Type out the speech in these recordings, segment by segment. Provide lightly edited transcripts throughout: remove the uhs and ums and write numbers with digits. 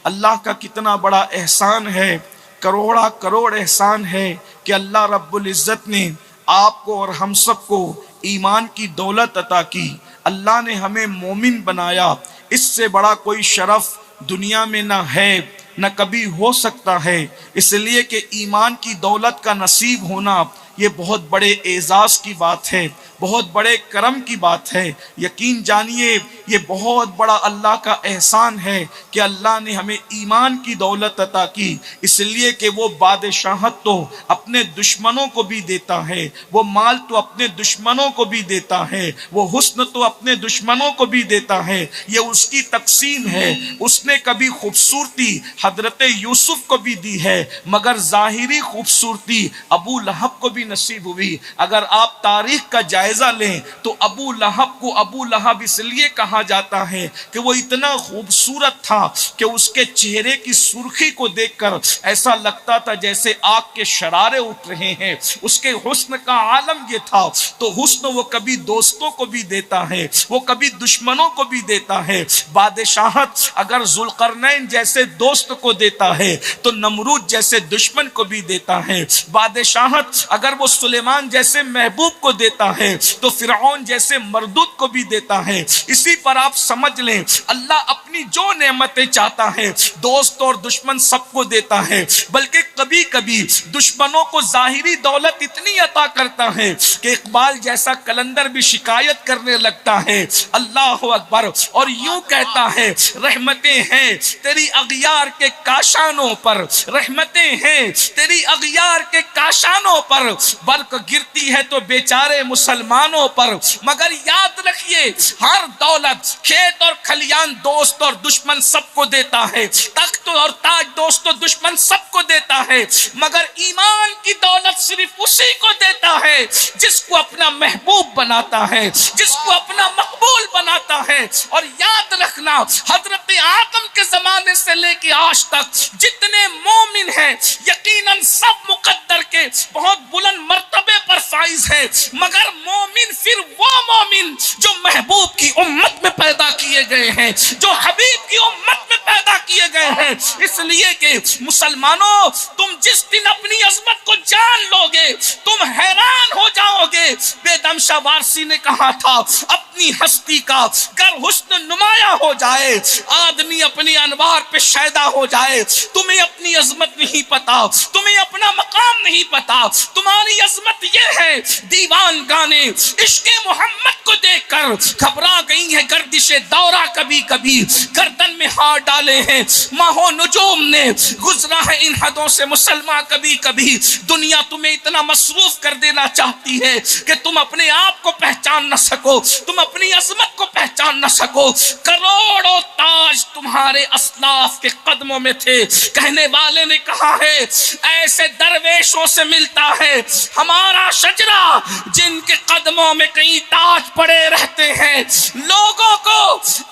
अल्लाह का कितना बड़ा एहसान है, करोड़ा करोड़ एहसान है कि अल्लाह रब्बुल इज़्ज़त ने आपको और हम सबको ईमान की दौलत अता की। अल्लाह ने हमें मोमिन बनाया। इससे बड़ा कोई शरफ दुनिया में ना है, न कभी हो सकता है। इसलिए कि ईमान की दौलत का नसीब होना ये बहुत बड़े एजाज की बात है, बहुत बड़े करम की बात है। यकीन जानिए ये बहुत बड़ा अल्लाह का एहसान है कि अल्लाह ने हमें ईमान की दौलत अता की। इसलिए कि वो बादशाहत तो अपने दुश्मनों को भी देता है, वो माल तो अपने दुश्मनों को भी देता है, वो हुस्न तो अपने दुश्मनों को भी देता है। ये उसकी तकसीम है। उसने कभी खूबसूरती हजरत यूसुफ को भी दी है, मगर जाहिरी खूबसूरती अबू लहब को भी नसीब हुई। अगर आप तारीख का जायजा लें तो अबू लहब को अबू लहब इसलिए कहा जाता है कि वो इतना खूबसूरत था कि उसके चेहरे की सुर्खी को देखकर ऐसा लगता था जैसे आग के शरारे उठ रहे हैं। उसके हुस्न का आलम ये था। तो हुस्न वो कभी दोस्तों को भी देता है, वो कभी दुश्मनों को भी देता है। बादशाहत अगर जुल्करनैन जैसे दोस्त को देता है तो नमरूद जैसे दुश्मन को भी देता है। बादशाहत अगर वो सुलेमान जैसे महबूब को देता है तो फिरौन जैसे मरदूद को भी देता है। इसी पर आप समझ लें अल्लाह अपनी जो नेमतें चाहता है दोस्त और दुश्मन सबको देता है। बल्कि कभी कभी दुश्मनों को जाहिरी दौलत इतनी अता करता है कि इकबाल जैसा कलंदर भी शिकायत करने लगता है। अल्लाह अकबर। और यूं कहता है रहमतें हैं तेरी अगियार के काशानों पर, रहमतें हैं तेरी अगियार के काशानों पर, बर्क गिरती है तो बेचारे मुसलमानों पर। मगर याद रखिए हर दौलत खेत और खलियान दोस्त और दुश्मन सबको देता है, तख्त और ताज दोस्त और दुश्मन सबको देता है, मगर ईमान की दौलत सिर्फ उसी को देता है जिसको अपना महबूब बनाता है, जिसको अपना मकबूल बनाता है। और याद रखना हजरत आदम के जमाने से लेके आज तक जितने मोमिन हैं यकीनन सब मुकद्दर के बहुत बुलंद मर्तबे पर फाइज है, मगर मोमिन फिर वो मोमिन जो महबूब की उम्मत में पैदा किए गए हैं, जो हबीब की उम्मत में पैदा किए गए हैं। इसलिए कि मुसलमानों तुम जिस दिन अपनी अजमत को जान लोगे तुम हैरान हो जाओगे। बेदम शाह वारसी ने कहा था अपनी हस्ती का गर हुस्न नुमाया हो जाए आदमी अपनी अनवार पे शैदा हो जाए। तुम्हें अपनी अजमत नहीं पता, तुम्हें अपना मकाम नहीं पता, तुम्हारी अजमत ये है दीवान गाने इश्क़े मोहम्मद को देखकर घबरा गई है गर्दिशे दौरा, कभी कभी गर्दन में हाथ डाले हैं माहो नुजूम ने, गुजरा है इन हदों से मुसलमान कभी कभी। दुनिया तुम्हें इतना मसरूफ कर देना चाहती है कि तुम अपने आप को पहचान न सको, तुम अपनी अजमत को पहचान न सको। करोड़ों ताज तुम्हारे असलाफ के कदमों में थे। कहने वाले ने कहा है ऐसे दरवेशों से मिलता है हमारा शजरा जिनके कदमों में कई ताज पड़े रहते हैं। लोगों को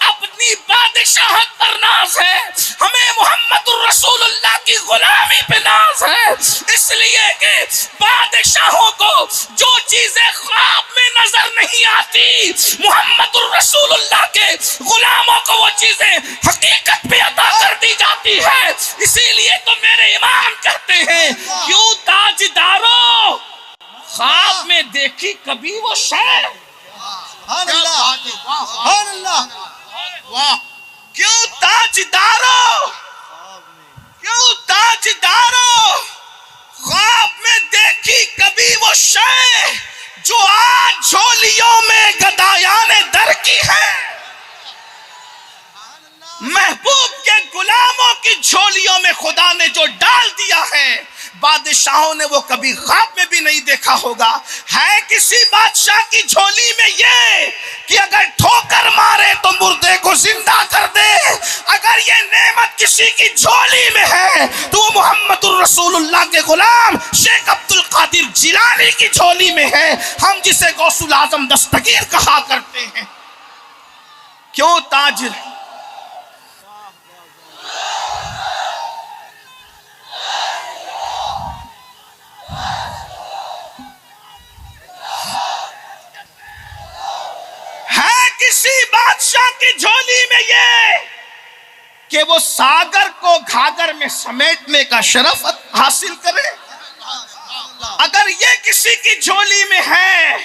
अपनी बादशाहत पर नाज है, हमें मोहम्मदुर रसूलुल्लाह की गुलामी पे नाज है। इसलिए कि बादशाहों को जो चीजें ख्वाब में नजर नहीं आती मोहम्मदुर रसूलुल्लाह के गुलामों को वो चीजें हकीकत में अता कर दी जाती है। इसीलिए तो मेरे इमाम कहते हैं क्यों ताजदारों ख्वाब में देखी कभी वो शय, क्यों ताजदारों, क्यों ताजदारों ख्वाब में देखी कभी वो शय जो आज झोलियों में गदायाने दर की है। महबूब के गुलामों की झोलियों में खुदा ने जो डाल दिया है बादशाहों ने वो कभी ख्वाब में भी नहीं देखा होगा। है किसी बादशाह की झोली में ये कि अगर ठोकर मारे तो मुर्दे को जिंदा कर दे। अगर ये नेमत किसी की झोली में है तो वो मोहम्मदुर रसूलुल्लाह के गुलाम शेख अब्दुल कादिर जिलानी की झोली में है, हम जिसे गौसुल आजम दस्तगीर कहा करते हैं। क्यों ताज किसी बादशाह की झोली में ये कि वो सागर को घाघर में समेटने का शरफ हासिल करे। अगर ये किसी की झोली में है,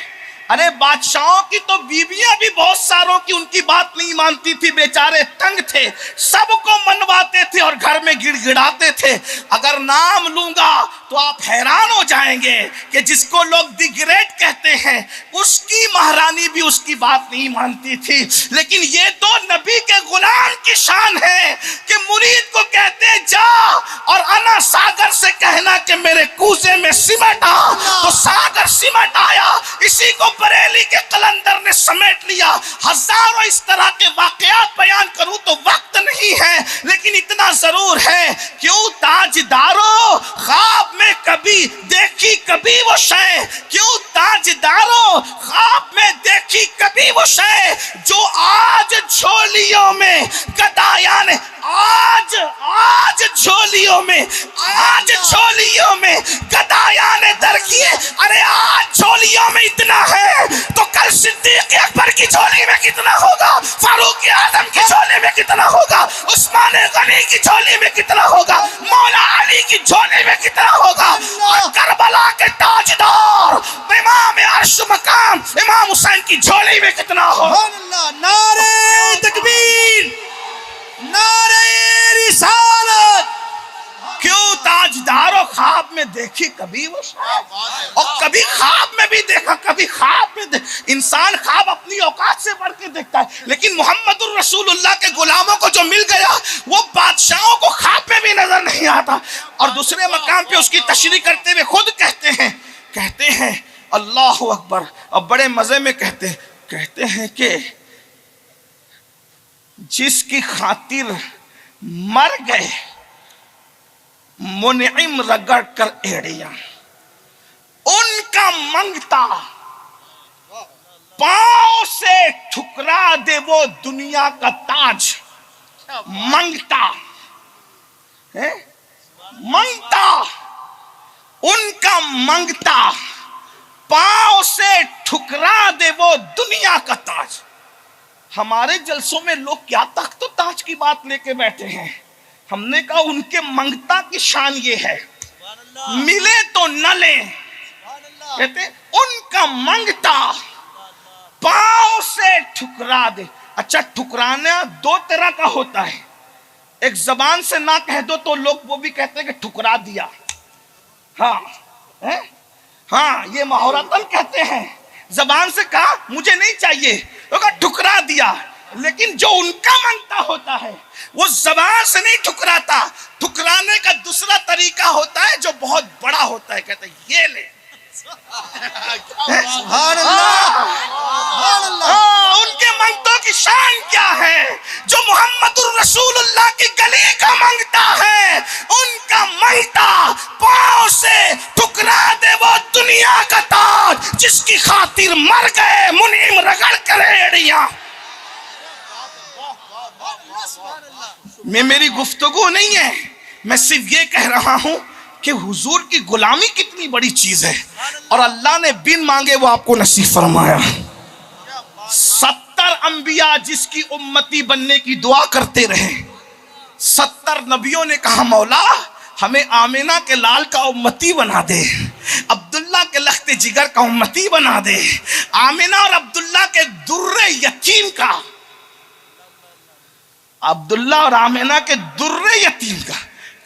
अरे बादशाहों की तो बीवियां भी बहुत सारों की उनकी बात नहीं मानती थी, बेचारे तंग थे, सबको मनवाते थे और घर में गिड़गिड़ाते थे। अगर नाम लूंगा तो आप हैरान हो जाएंगे कि जिसको लोग द ग्रेट कहते हैं उसकी महारानी भी उसकी बात नहीं मानती थी। लेकिन ये तो नबी के गुलाम की शान है कि मुरीद को कहते हैं जा और अना सागर से कहना कि मेरे कूजे में सिमट आ, तो सागर सिमट आया। इसी को बरेली के कलंदर ने समेट लिया। हजारों इस तरह के वाकयात बयान करूं तो वक्त नहीं है, लेकिन इतना जरूर है, क्यों ताजदारों ख्वाब में कभी देखी कभी वो शय, क्यों ताजदारों ख्वाब में देखी कभी वो शय, जो आज झोलियों में गदाया ने आज झोलियों में गदाया ने दर किए। अरे आज झोलियों में इतना है तो कल सिद्दीक अकबर की झोली में कितना होगा, फारूक आजम की झोली में कितना होगा, उस्मान गनी की झोली में कितना होगा, मौला अली की झोली में कितना होगा, और करबला के ताजदार इमाम अर्श मकाम इमाम हुसैन की झोली में कितना होगा। नारे तकबीर, नारे रिसालत। क्यों ताजदारों ख्वाब में देखी कभी वो और कभी ख्वाब में भी देखा, कभी ख्वाब में इंसान ख्वाब अपनी औकात से बढ़ के देखता है, लेकिन मोहम्मदुर रसूलुल्लाह के गुलामों को जो मिल गया वो बादशाहों को ख्वाब में भी नजर नहीं आता। और दूसरे मकाम पे उसकी तशरीह करते हुए खुद कहते हैं अल्लाह अकबर, और बड़े मजे में कहते हैं कि जिसकी खातिर मर गए मुनइम रगड़ कर एड़ियां, उनका मंगता पांव से ठुकरा दे वो दुनिया का ताज। मंगता है, मंगता उनका मंगता पांव से ठुकरा दे वो दुनिया का ताज। हमारे जलसों में लोग क्या तख्त ताज की बात लेके बैठे हैं। हमने कहा उनके मंगता की शान ये है, मिले तो न ले, कहते उनका मंगता पांव से ठुकरा दे। अच्छा, ठुकराना दो तरह का होता है, एक जबान से ना कह दो तो लोग वो भी कहते हैं कि ठुकरा दिया, हाँ ये महारतन कहते हैं, जबान से कहा मुझे नहीं चाहिए तो ठुकरा दिया। लेकिन जो उनका मंगता होता है वो जबान से नहीं ठुकराता, ठुकराने का दूसरा तरीका होता है जो बहुत बड़ा होता है, कहते हैं ये ले। उनके मंगतों की शान क्या है, जो मोहम्मदुर रसूलुल्लाह की गली का मंगता है, उनका मंगता पांव से ठुकरा दे वो दुनिया का ताज, जिसकी खातिर मर गए मुनीम रगड़ कर एड़ियां। मैं मेरी गुफ्तगू नहीं है, मैं सिर्फ ये कह रहा हूं कि हुजूर की गुलामी कितनी बड़ी चीज है, और अल्लाह ने बिन मांगे वो आपको नसीब फरमाया। 70 अंबिया जिसकी उम्मती बनने की दुआ करते रहे, 70 नबियों ने कहा मौला हमें आमिना के लाल का उम्मती बना दे, अब्दुल्ला के लख्ते जिगर का उम्मती बना दे, आमिना और अब्दुल्ला के दुर्रे यतीम का, अब्दुल्ला और आमिना के दुर्रे यतीम का।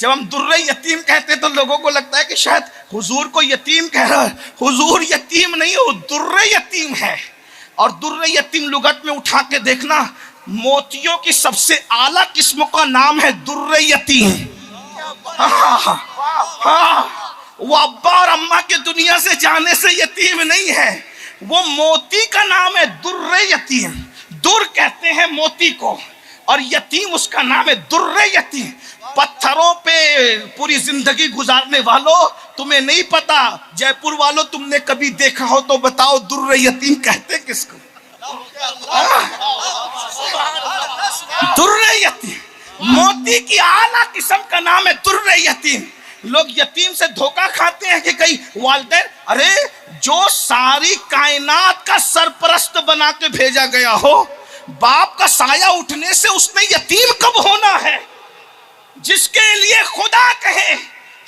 जब हम दुर्रे यतीम कहते हैं तो लोगों को लगता है कि शायद हुजूर को यतीम कह रहा है। हुजूर यतीम नहीं, वो दुर्रे यतीम है। और दुर्रे यतीम लुगत में उठा के देखना, मोतियों की सबसे आला किस्म का नाम है दुर्रे यतीम। वो अब्बा और अम्मा के दुनिया से जाने से यतीम नहीं है, वो मोती का नाम है दुर्रे यतीम। दुर कहते हैं मोती को, और यतीम उसका नाम है दुर्रे यतीम। पत्थरों पे पूरी जिंदगी गुजारने वालों, तुम्हें नहीं पता, जयपुर वालों तुमने कभी देखा हो तो बताओ दुर्रे यतीम कहते किसको? दुर्रे यतीम, मोती की आला किस्म का नाम है दुर्रे यतीम। लोग यतीम से धोखा खाते हैं कि कई वालिदैन, अरे जो सारी कायनात का सरपरस्त बना के भेजा गया हो, बाप का साया उठने से उसने यतीम कब होना है? जिसके लिए खुदा कहे,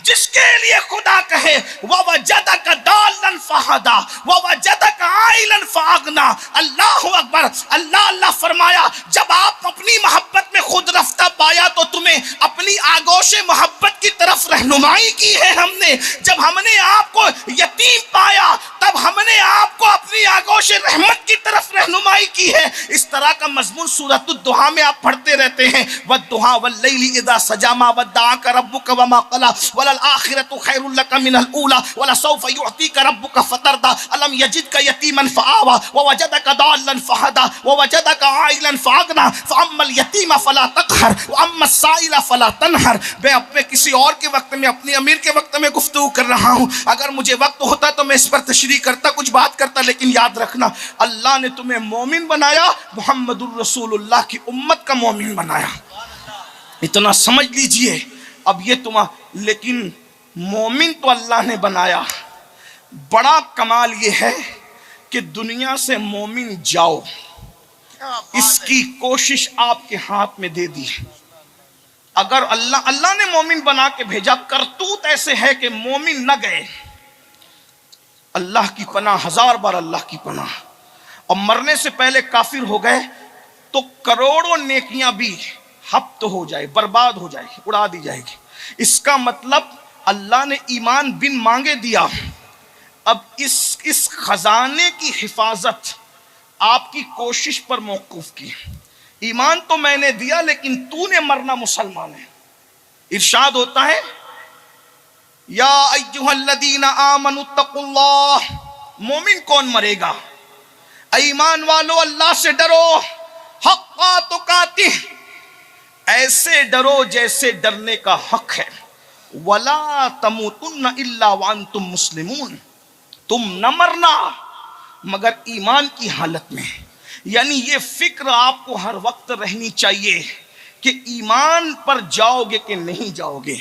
जिसके लिए खुदा कहे, ववजदक दाल्लन फहदा ववजदक आइलन फागना। अल्लाहु अकबर। अल्लाह अल्लाह फरमाया, जब आप अपनी मोहब्बत में खुद रफ्ता पाया तो तुम्हें अपनी आगोश मोहब्बत की तरफ रहनुमाई की है हमने। जब हमने आपको यतीम पाया तब हमने आपको अपनी आगोश रहमत की तरफ रहनुमाई की है। इस तरह का मजमून सूरत दुहा में आप पढ़ते रहते हैं, वद्दुहा वल्लैलि इज़ा सजा मा वद्दअक रब्बुक वमा क़ला वलल आखिरतु खैरुल लक मिनल ऊला वलसौफ युअतीक रब्बुक फतरदा अलम यजिदक यतीमन फआवा ववजदक दाल्लन फहदा ववजदक आइलन फागना फअम्मल यतीम फला तक़हर वअम्मस साइल फला तनहर। मैं अपने किसी और के वक्त में, अपनी अमीर के वक्त में गुफ्तगू कर रहा हूँ। अगर मुझे वक्त होता तो मैं इस पर तशरीह करता, कुछ बात करता, लेकिन याद रखना अल्लाह ने तुम्हें मोमिन बनाया, मुहम्मदुर रसूलुल्लाह की उम्मत का मोमिन बनाया। इतना समझ लीजिए। अब ये लेकिन मोमिन तो अल्लाह ने बनाया, बड़ा कमाल ये है कि दुनिया से मोमिन जाओ, इसकी कोशिश आपके हाथ में दे दी। अगर अल्लाह ने मोमिन बना के भेजा, करतूत ऐसे है कि मोमिन न गए। अल्लाह की पनाह, हजार बार अल्लाह की पनाह। और मरने से पहले काफिर हो गए तो करोड़ों नेकियां भी हफ्त हो जाए, बर्बाद हो जाएगी, उड़ा दी जाएगी। इसका मतलब अल्लाह ने ईमान बिन मांगे दिया। अब इस खजाने की हिफाजत आपकी कोशिश पर मौकूफ की। ईमान तो मैंने दिया लेकिन तूने मरना मुसलमान है। इरशाद होता है, या अय्युहल्लदीना आमनु तक़ुल्लाह। मोमिन कौन मरेगा? ईमान वालो अल्लाह से डरो, हक़्क़ा तुक़ातिह, ऐसे डरो जैसे डरने का हक है। वला तमूतुन्न इल्ला व अंतुम मुस्लिमून, तुम न मरना मगर ईमान की हालत में। यानी ये फिक्र आपको हर वक्त रहनी चाहिए कि ईमान पर जाओगे कि नहीं जाओगे।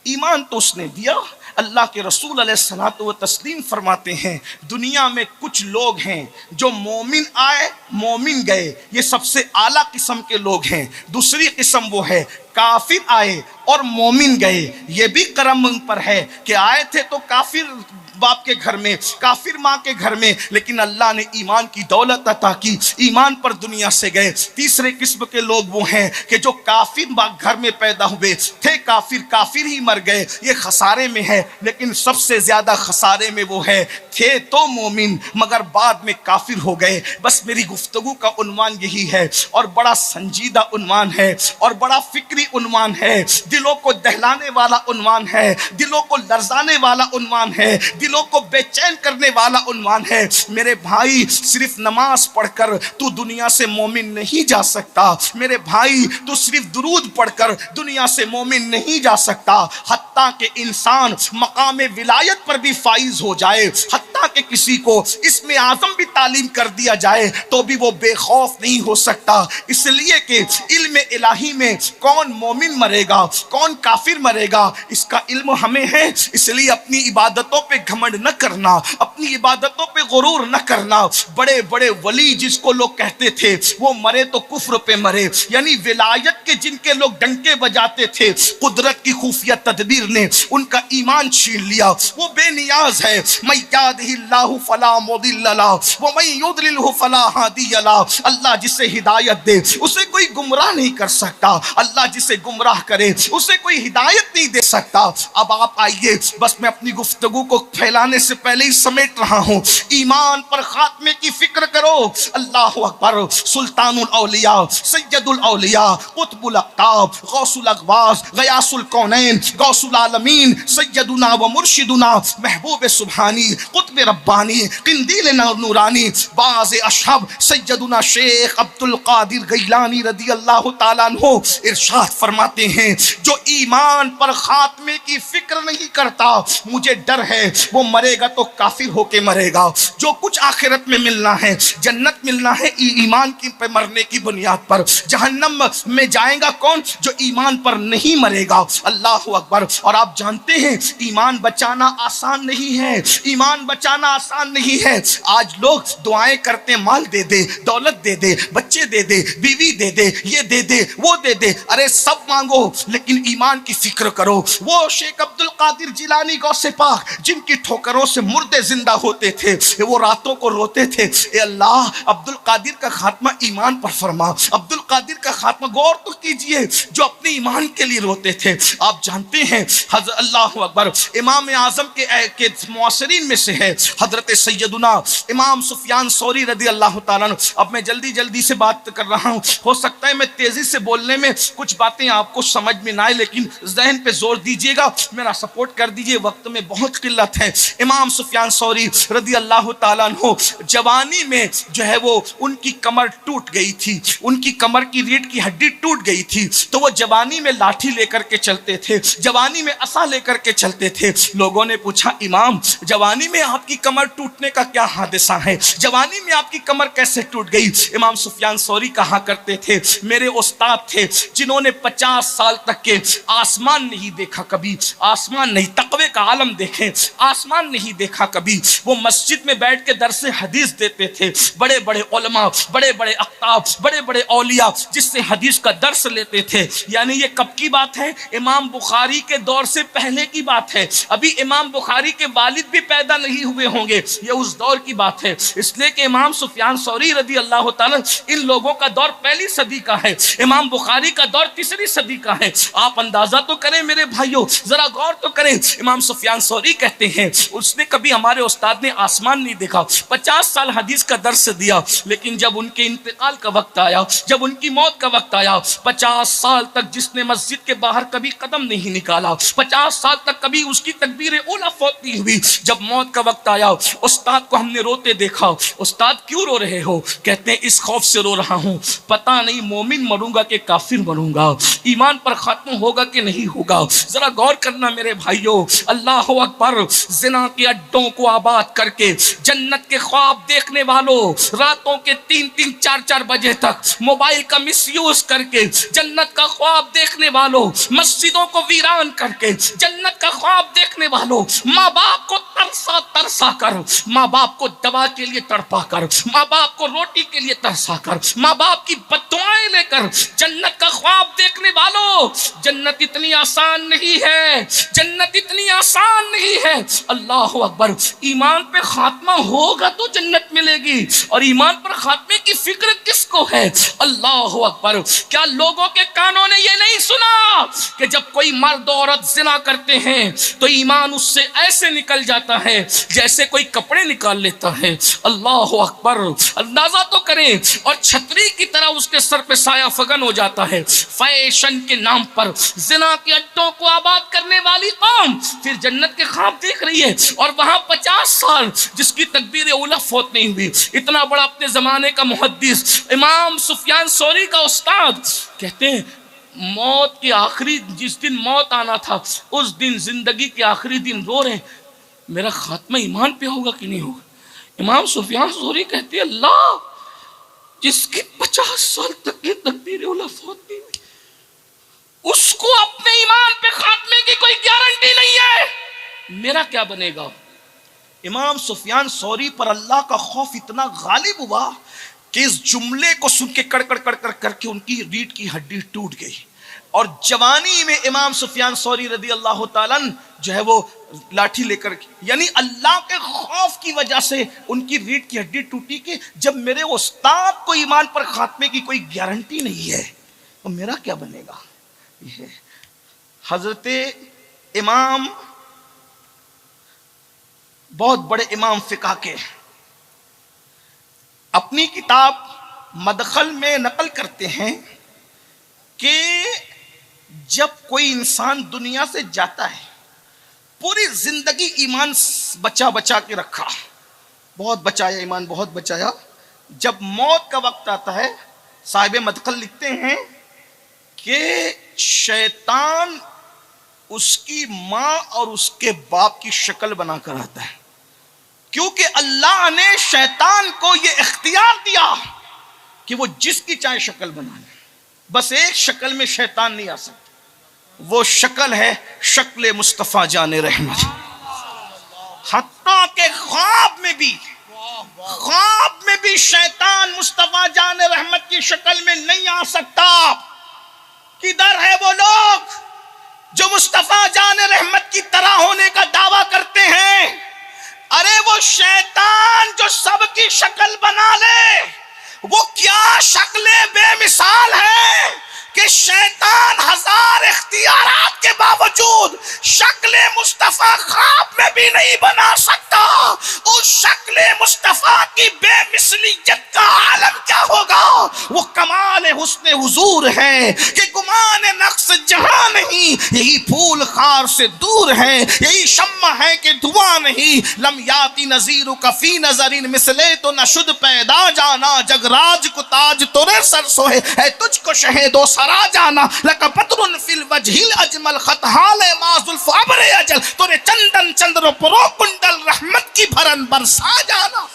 ईमान तो उसने दिया। अल्लाह के रसूल अलैहिस्सलातु व तस्लीम फरमाते हैं, दुनिया में कुछ लोग हैं जो मोमिन आए मोमिन गए, ये सबसे आला किस्म के लोग हैं। दूसरी किस्म वो है काफिर आए और मोमिन गए। ये भी करम उन पर है कि आए थे तो काफिर बाप के घर में, काफिर माँ के घर में, लेकिन अल्लाह ने ईमान की दौलत अता की, ईमान पर दुनिया से गए। तीसरे किस्म के लोग वो हैं कि जो काफिर घर में पैदा हुए थे, काफिर ही मर गए, ये खसारे में है। लेकिन सबसे ज्यादा खसारे में वो है, थे तो मोमिन मगर बाद में काफिर हो गए। बस मेरी गुफ्तगू का उन्वान यही है, और बड़ा संजीदा उन्वान है, और बड़ा फिक्री उन्वान है, दिलों को दहलाने वाला उन्वान है, दिलों को लर्जाने वाला उन्वान है, दिलों को बेचैन करने वाला उन्वान है। मेरे भाई, सिर्फ नमाज पढ़कर तू दुनिया से मोमिन नहीं जा सकता। मेरे भाई, तू सिर्फ दुरूद पढ़कर दुनिया से मोमिन नहीं जा सकता। हत्ता के इंसान मकाम विलायत पर भी फाइज हो जाए, हत्ता के किसी को इसमें आजम भी तालीम कर दिया जाए तो भी वो बेखौफ नहीं हो सकता। इसलिए कि इल्म इलाही में कौन मोमिन मरेगा, कौन काफिर मरेगा, इसका इल्म हमें है। इसलिए अपनी इबादतों पे घमंड न करना, अपनी इबादतों पे गुरूर न करना। बड़े बड़े वली जिसको लोग कहते थे वो मरे तो कुफ्र पे मरे, यानी विलायत के जिनके लोग डंके बजाते थे, कुदरत की खुफिया तदबीर ने उनका ईमान छीन लिया। वो बेनियाज है। मैं यादिल्लाहु फला मुदिल्ल लहु व मैं युद्लिलहु फला हादिय लहु। अल्लाह जिसे हिदायत दे उसे कोई गुमराह नहीं कर सकता, अल्लाह जिसे गुमराह करे उसे कोई हिदायत नहीं दे सकता। अब आप आइए, बस मैं अपनी गुफ्तगू को फैलाने से पहले ही समेट रहा हूँ। ईमान पर खात्मे की फिक्र करो। अल्लाहु अकबर। सुल्तानुल औलिया, सैयदुल औलिया, कुतुबुल अक़ताब, गौसुल अग़वास, गयासुल कौनैन, गौसुल आलमीन, सैयदुना व मुर्शिदुना, महबूब सुब्हानी, कुतुब रब्बानी, किंदील नूरानी, बाज़ अशहब सैयदुना शेख अब्दुल कादिर गैलानी रदियल्लाहु ताला अन्हु इरशाद फरमाते हैं, जो ईमान पर खात्मे की फिक्र नहीं करता, मुझे डर है वो मरेगा तो काफिर होके मरेगा। जो कुछ आखिरत में मिलना है, जन्नत मिलना है ईमान की पे मरने की बुनियाद पर। जहन्नम में जाएगा कौन? जो ईमान पर नहीं मरेगा। अल्लाह अकबर। और आप जानते हैं ईमान बचाना आसान नहीं है। ईमान बचाना जाना आसान नहीं है। आज लोग दुआएं करते, माल दे दे, दौलत दे दे, बच्चे दे दे, बीवी दे दे, ये दे दे, वो दे दे। अरे सब मांगो लेकिन ईमान की फिक्र करो। वो शेख अब्दुल कादिर जिलानी गौसे पाक जिनकी ठोकरों से मुर्दे जिंदा होते थे, वो रातों को रोते थे, ए अल्लाह अब्दुल कादिर का खात्मा ईमान पर फरमा, अब्दुल कादिर का खात्मा। गौर तो कीजिए, जो अपने ईमान के लिए रोते थे। आप जानते हैं हज़रत अल्लाह अकबर, इमाम आजम के मुआसरीन में से है हजरत सैयदुना इमाम सुफियान सौरी रदी अल्लाह ताला अन्हु। अब मैं जल्दी जल्दी से बात कर रहा हूँ, हो सकता है मैं तेजी से बोलने में कुछ बातें आपको समझ में ना आए, लेकिन जहन पे जोर दीजिएगा, मेरा सपोर्ट कर दीजिए, वक्त में बहुत किल्लत है। इमाम सुफियान सौरी रदी अल्लाह ताला अन्हु जवानी में जो है वो उनकी कमर टूट गई थी, उनकी कमर की रीढ़ की हड्डी टूट गई थी, तो वो जवानी में लाठी लेकर के चलते थे, जवानी में असा लेकर के चलते थे। लोगों ने पूछा, इमाम जवानी में आपकी कमर टूटने का क्या हादसा है, जवानी में आपकी कमर कैसे टूट गई? इमाम सुफियान सौरी कहा करते थे, मेरे उस्ताद थे जिन्होंने 50 साल तक के आसमान नहीं देखा कभी, आसमान नहीं, तकवे का आलम देखे, आसमान नहीं देखा कभी। वो मस्जिद में बैठ के दरसे हदीस देते थे, बड़े बड़े उलमा, बड़े बड़े अख्ताब, बड़े बड़े औलिया जिससे हदीस का दर्स लेते थे। यानी ये कब की बात है? इमाम बुखारी के दौर से पहले की बात है। अभी इमाम बुखारी के वालिद भी पैदा नहीं हुए होंगे, ये उस दौर की बात है। इसलिए कि इमाम सुफियान सौरी रदी अल्लाह ताला, इन लोगों का दौर पहली सदी का है, इमाम बुखारी का दौर तीसरी सदी का है। आप अंदाजा तो करें मेरे भाइयों, जरा गौर तो करें। इमाम सुफियान सौरी कहते हैं उसने कभी, हमारे उस्ताद ने आसमान नहीं देखा, 50 साल हदीस का दर्स दिया, लेकिन जब उनके इंतकाल का वक्त आया, जब उनकी मौत का वक्त आया, 50 साल तक जिसने मस्जिद के बाहर कभी कदम नहीं निकाला, 50 साल तक कभी उसकी तकबीर औला फौत नहीं हुई, जब मौत का वक्त आया उस्ताद को हमने रोते देखा। उस्ताद क्यों रो रहे हो? कहते हैं इस खौफ से रो रहा हूं, पता नहीं मोमिन मरूंगा कि काफिर मरूंगा, ईमान पर खात्मा होगा कि नहीं होगा। जरा गौर करना मेरे भाइयों, अल्लाह अकबर। जिना के अड्डों को आबाद करके जन्नत के ख्वाब देखने वालों, रातों के 3-3, 4-4 बजे तक मोबाइल का मिसयूज करके जन्नत का ख्वाब देखने वालों, मस्जिदों को वीरान करके जन्नत का ख्वाब देखने वालों, माँ बाप को तरसा तरसा कर, माँ बाप को दवा के लिए तड़पा कर, माँ बाप को रोटी के लिए तरसा कर, माँ बाप की बद्दुआएं लेकर जन्नत का ख्वाब देखने वालों, जन्नत इतनी आसान नहीं है, जन्नत इतनी आसान नहीं है। अल्लाह अकबर। ईमान पे खात्मा होगा तो जन्नत मिलेगी, और ईमान पर खात्मे की फिक्र किसको है? अल्लाह अकबर। क्या लोगों के कानों ने ये नहीं सुना कि जब कोई मर्द औरत जिना करते हैं तो ईमान उससे ऐसे निकल जाता है जैसे कोई कपड़े निकाल लेता है? अल्लाह अकबर। अंदाजा तो करें, और छतरी की तरह उसके सर पे साया फगन हो जाता है। फैशन के नाम पर जिना के अड्डों को आबाद करने वाली कौम फिर जन्नत के ख्वाब देख रही है, और वहां 50 साल जिसकी तकबीर औला फौत नहीं हुई। इतना बड़ा अपने जमाने का मुहद्दिस इमाम सुफियान सौरी का उस्ताद कहते हैं, मौत के आखिरी, जिस दिन मौत आना था उस दिन, जिंदगी के आखिरी दिन रो रहे, मेरा खात्मा ईमान पे होगा कि नहीं होगा? इमाम सुफियान सौरी कहते हैं, अल्लाह जिसकी 50 साल तक की तकबीर औला फौत नहीं हुई, उसको अपने ईमान पे खात्मे की कोई गारंटी नहीं है, मेरा क्या बनेगा? इमाम सुफियान सौरी पर अल्लाह का खौफ इतना गालिब हुआ कि इस जुमले को सुन के कड़कड़ कड़कड़ करके उनकी रीढ़ की हड्डी टूट गई, और जवानी में इमाम सुफियान सौरी रदी अल्लाह ताला जो है वो लाठी लेकर, यानी अल्लाह के खौफ की वजह से उनकी रीढ़ की हड्डी टूटी कि जब मेरे उस्ताद को ईमान पर खात्मे की कोई गारंटी नहीं है तो मेरा क्या बनेगा? हजरत इमाम, बहुत बड़े इमाम फिका के, अपनी किताब मदखल में नकल करते हैं कि जब कोई इंसान दुनिया से जाता है, पूरी जिंदगी ईमान बचा बचा के रखा, बहुत बचाया, ईमान बहुत बचाया, जब मौत का वक्त आता है, साहिब मदखल लिखते हैं कि शैतान उसकी माँ और उसके बाप की शक्ल बनाकर आता है, क्योंकि अल्लाह ने शैतान को यह इख्तियार दिया कि वो जिसकी चाहे शक्ल बना ले, बस एक शक्ल में शैतान नहीं आ सकता, वो शक्ल है शक्ल मुस्तफ़ा जाने रहमत। हत्ता के ख्वाब में भी शैतान मुस्तफा जान रहमत की शक्ल में नहीं आ सकता। किधर है वो लोग जो मुस्तफा जान रहमत की तरह होने का दावा करते हैं? अरे वो शैतान जो सबकी शक्ल बना ले, वो क्या शक्लें बेमिसाल है कि शैतान हजार इख्तियारात के बावजूद शक्ल मुस्तफा ख्वाब में भी नहीं बना सकता। उस शक्ल मुस्तफा की बेमिसलियत का आलम क्या होगा? वो कमाल हुस्न हुजूर है कि गुमान नक्स जहां नहीं, यही फूल खार से दूर है, यही शम्मा है कि धुआं नहीं। लम याती नजीर कफी नजरिन मिसले तो नशुद पैदा जाना, जगराज को ताज तोरे सर सोहे है तुझको शहेदो सरा जाना। लका पतरुन फिल वजहिल अजमल खतहाल माजुल फाबरे अजल, तोरे चंदन चंद्र परो कुंडल रहमत की भरन बरसा जाना।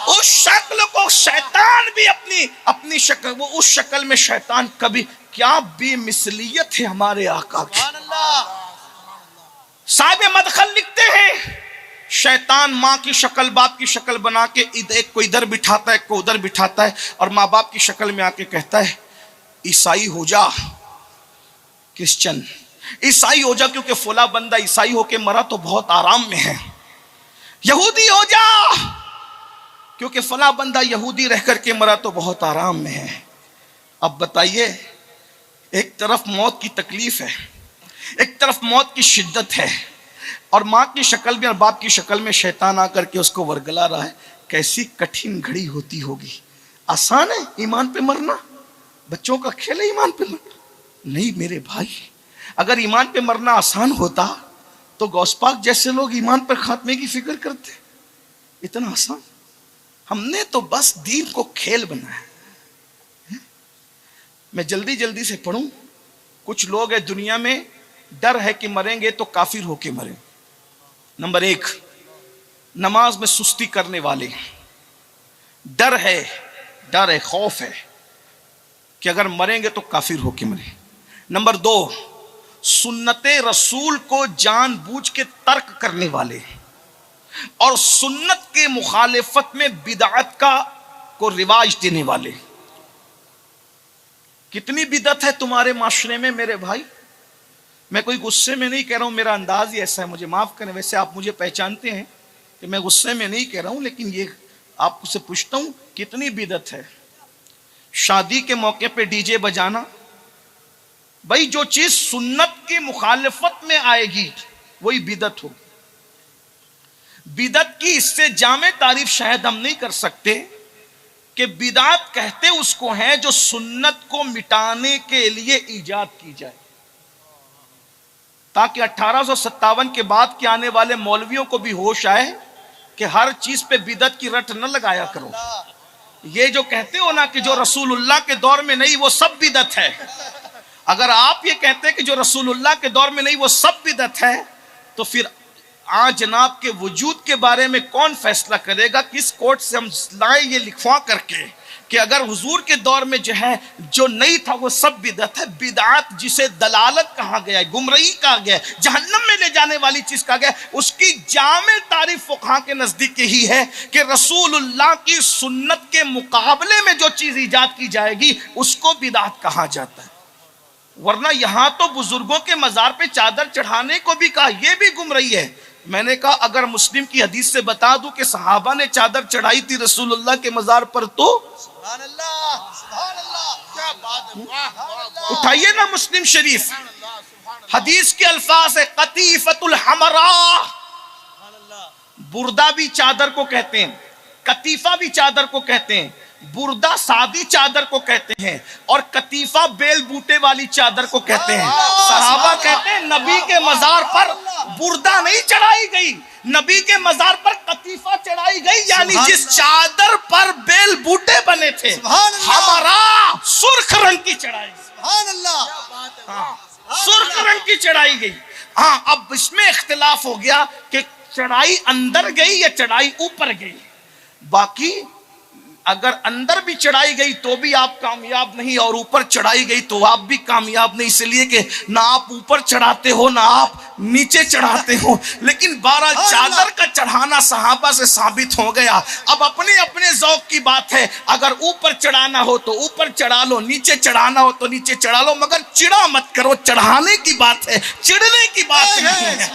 उस शक्ल को शैतान भी अपनी शक्ल, वो उस शक्ल में शैतान कभी, क्या बेमिसलियत है हमारे आका की। साहिब मदखल लिखते हैं शैतान माँ की शक्ल बाप की शक्ल बना के एक को इधर बिठाता है, एक को उधर बिठाता है और माँ बाप की शक्ल में आके कहता है ईसाई हो जा, क्रिश्चियन ईसाई हो जा, क्योंकि फुला बंदा ईसाई होके मरा तो बहुत आराम में है। यहूदी हो जा, क्योंकि फला बंदा यहूदी रह करके मरा तो बहुत आराम में है। अब बताइए, एक तरफ मौत की तकलीफ है, एक तरफ मौत की शिद्दत है, और माँ की शक्ल में और बाप की शक्ल में शैतान आकर के उसको वरगला रहा है। कैसी कठिन घड़ी होती होगी। आसान है ईमान पे मरना? बच्चों का खेल है ईमान पे मरना? नहीं मेरे भाई, अगर ईमान पे मरना आसान होता तो गौसपाक जैसे लोग ईमान पर खात्मे की फिक्र करते। इतना आसान? हमने तो बस दीन को खेल बनाया है। मैं जल्दी जल्दी से पढ़ूं। कुछ लोग है दुनिया में, डर है कि मरेंगे तो काफिर होके मरें। नंबर 1, नमाज में सुस्ती करने वाले, डर है, खौफ है कि अगर मरेंगे तो काफिर होके मरे। नंबर 2, सुन्नते रसूल को जानबूझ के तर्क करने वाले और सुन्नत के मुखालिफत में बिदअत को रिवाज देने वाले। कितनी बिदअत है तुम्हारे माशरे में मेरे भाई। मैं कोई गुस्से में नहीं कह रहा हूं, मेरा अंदाज ही ऐसा है, मुझे माफ करें। वैसे आप मुझे पहचानते हैं कि मैं गुस्से में नहीं कह रहा हूं, लेकिन ये आपसे पूछता हूं कितनी बिदअत है। शादी के मौके पे डीजे बजाना, भाई जो चीज सुन्नत की मुखालिफत में आएगी वही बिदअत होगी। बिदअत की इससे जामे तारीफ शायद हम नहीं कर सकते कि बिदअत कहते उसको है जो सुन्नत को मिटाने के लिए ईजाद की जाए, ताकि 1857 के बाद के आने वाले मौलवियों को भी होश आए कि हर चीज पे बिदअत की रट न लगाया करो। ये जो कहते हो ना कि जो रसूलुल्लाह के दौर में नहीं वो सब बिदअत है, अगर आप ये कहते हैं कि जो रसूलुल्लाह के दौर में नहीं वो सब बिदअत है, तो फिर आज जनाब के वजूद के बारे में कौन फैसला करेगा? किस कोर्ट से हम लाए ये लिखवा करके कि अगर हुजूर के दौर में जो है जो नहीं था वो सब बिदअत है। बिदअत जिसे दलालत कहा गया है, गुमराही कहा गया है, जहन्नम में ले जाने वाली चीज कहा गया है, उसकी जामे तारीफ फुकहा के नजदीक यही है कि रसूलुल्लाह की सुन्नत के मुकाबले में जो चीज ईजाद की जाएगी उसको बिदअत कहा जाता है। वरना यहां तो बुजुर्गों के मजार पे चादर चढ़ाने को भी कहा, यह भी गुमराही है। मैंने कहा अगर मुस्लिम की हदीस से बता दूं कि सहाबा ने चादर चढ़ाई थी रसूलुल्लाह के मजार पर, तो सुभान अल्लाह, क्या बात है, उठाइए ना मुस्लिम शरीफ, हदीस के अल्फाज है कतीफतुल हमरा। बुर्दा भी चादर को कहते हैं, कतीफा भी चादर को कहते हैं, बुर्दा सादी चादर को कहते हैं और कतीफा बेल बूटे वाली चादर को कहते हैं। सहाबा कहते हैं नबी के मजार पर बुर्दा नहीं चढ़ाई गई, नबी के मजार पर कतीफा चढ़ाई गई, यानी जिस चादर पर बेल बूटे बने थे हमारा सुर्ख रंग की चढ़ाई, सुर्ख रंग की चढ़ाई गई। हाँ, अब इसमें इख्तिलाफ हो गया कि चढ़ाई अंदर गई या चढ़ाई ऊपर गई। बाकी अगर अंदर भी चढ़ाई गई तो भी आप कामयाब नहीं, और ऊपर चढ़ाई गई तो आप भी कामयाब नहीं, इसलिए कि ना आप ऊपर चढ़ाते हो ना आप नीचे चढ़ाते हो। लेकिन 12 चादर का चढ़ाना सहाबा से साबित हो गया। अब अपने अपने ज़ौक की बात है, अगर ऊपर चढ़ाना हो तो ऊपर चढ़ा लो, नीचे चढ़ाना हो तो नीचे चढ़ा लो, मगर चिढ़ा मत करो। चढ़ाने की बात है, चिढ़ने की बात नहीं है।